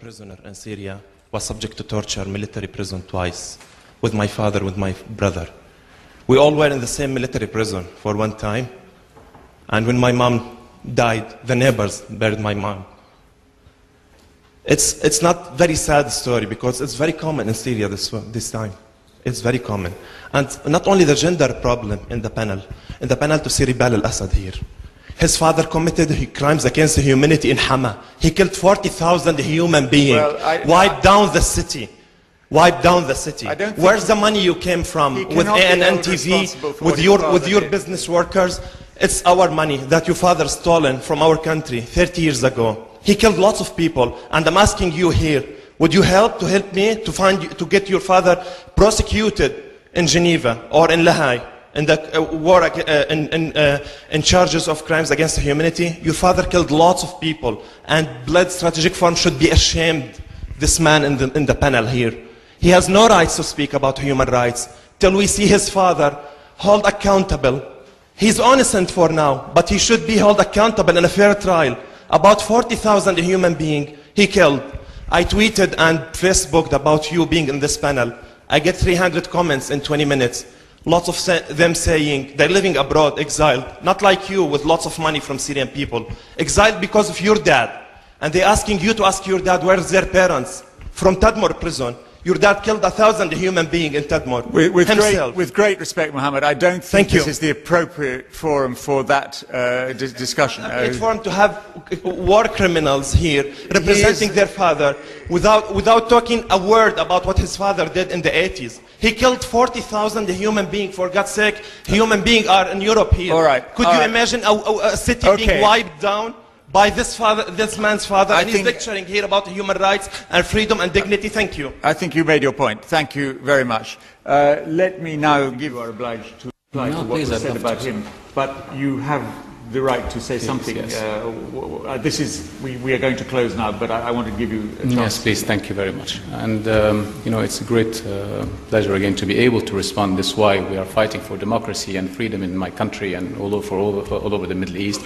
prisoner in Syria, was subject to torture, military prison twice, with my father, with my brother. We all were in the same military prison for one time, and when my mom died, the neighbors buried my mom. It's not very sad story because it's very common in Syria this time. It's very common. And not only the gender problem in the panel to see Ribal al-Asad here. His father committed crimes against humanity in Hama. He killed 40,000 human beings, wiped down the city. Wiped down the city. Where's the money you came from with ANN TV, with your business workers? It's our money that your father stolen from our country 30 years ago. He killed lots of people, and I'm asking you here, would you help me to get your father prosecuted in Geneva or in La Haye in the war in charges of crimes against humanity? Your father killed lots of people, and Blood Strategic Forum should be ashamed. This man in the panel here, he has no rights to speak about human rights till we see his father held accountable. He's innocent for now, but he should be held accountable in a fair trial. About 40,000 human beings he killed. I tweeted and Facebooked about you being in this panel. I get 300 comments in 20 minutes. Lots of them saying they're living abroad, exiled. Not like you with lots of money from Syrian people. Exiled because of your dad. And they're asking you to ask your dad where's their parents. From Tadmor prison. Your dad killed 1,000 human beings in Tadmor himself. With great respect, Mohammed, I don't think this is the appropriate forum for that discussion. It's forum to have war criminals here representing their father without talking a word about what his father did in the 80s. He killed 40,000 human beings, for God's sake. Human beings are in Europe here. All right. Could you imagine a city being wiped down by this man's father, and he's lecturing here about human rights and freedom and dignity? Thank you. I think you made your point. Thank you very much. Let me now give you are obliged to reply to what was said about him, but you have the right to say something. Yes. We are going to close now, but I want to give you a chance. Yes, please. Thank you very much. And it's a great pleasure again to be able to respond. This is why we are fighting for democracy and freedom in my country and all over the Middle East.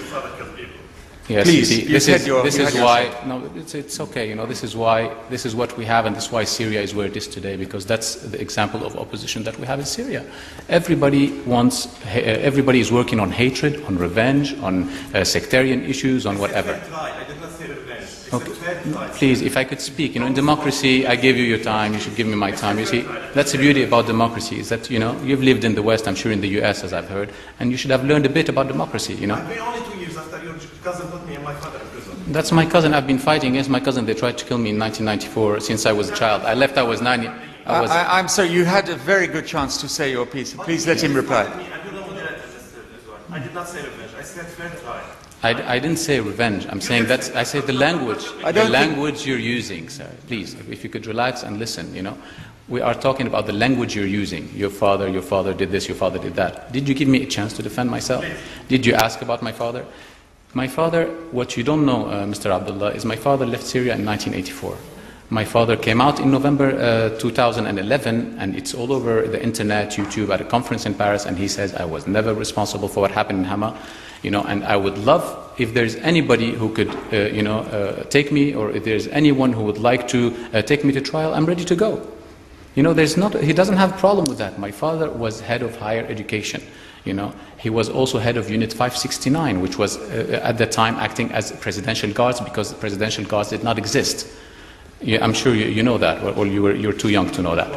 Yes, please, this is why. No, it's okay. This is what we have, and this is why Syria is where it is today, because that's the example of opposition that we have in Syria. Everybody is working on hatred, on revenge, on sectarian issues, on whatever. I did not say revenge. Okay. Please, if I could speak, in democracy, I gave you your time. You should give me my time. You see, that's the beauty about democracy, is that you've lived in the West, I'm sure in the US, as I've heard, and you should have learned a bit about democracy. I've been only 2 years after your cousin put me and my father in prison. That's my cousin. I've been fighting against my cousin. They tried to kill me in 1994 since I was a child. I left, I was 9. I'm sorry, you had a very good chance to say your piece. Please let him reply. I did not say revenge. I said fair trial. I didn't say revenge. I'm saying I said the language. The language you're using, sir. Please, if you could relax and listen, We are talking about the language you're using. Your father did this, your father did that. Did you give me a chance to defend myself? Did you ask about my father? My father, what you don't know, Mr. Abdullah, is my father left Syria in 1984. My father came out in November 2011, and it's all over the internet, YouTube, at a conference in Paris, and he says, I was never responsible for what happened in Hama. And I would love, if there's anybody who could, take me, or if there's anyone who would like to take me to trial, I'm ready to go. He doesn't have a problem with that. My father was head of higher education. He was also head of Unit 569, which was at the time acting as presidential guards, because presidential guards did not exist. I'm sure you know that, or you're too young to know that.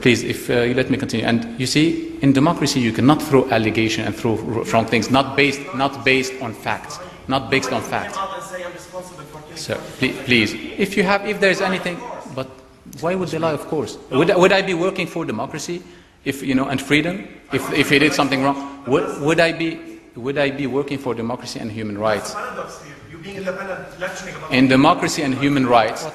Please, if you let me continue. And you see, in democracy, you cannot throw allegation and throw wrong things, not based on facts, not based on facts. Sir, please, if there's anything, but why would they lie? Of course, would I be working for democracy, and freedom? If he did something wrong, would I be working for democracy and human rights? In democracy and human rights,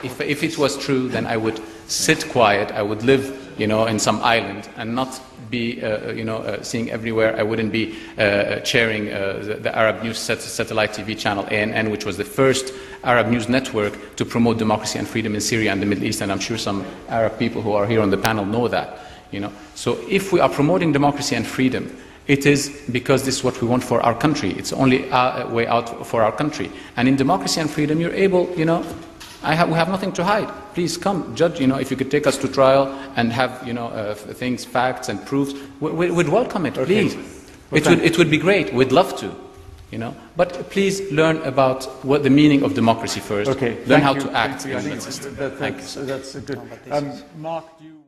if it was true, then I would sit quiet. I would live, in some island and not be, seeing everywhere. I wouldn't be chairing the Arab News satellite TV channel ANN, which was the first Arab news network to promote democracy and freedom in Syria and the Middle East. And I'm sure some Arab people who are here on the panel know that. So if we are promoting democracy and freedom, it is because this is what we want for our country. It's the only way out for our country. And in democracy and freedom, you're able, we have nothing to hide. Please come, judge. If you could take us to trial and have, things, facts and proofs, we'd welcome it. Please, it would be great. We'd love to, But please learn about what the meaning of democracy first. Okay. Learn how to act in the system. That's good. Mark, do you?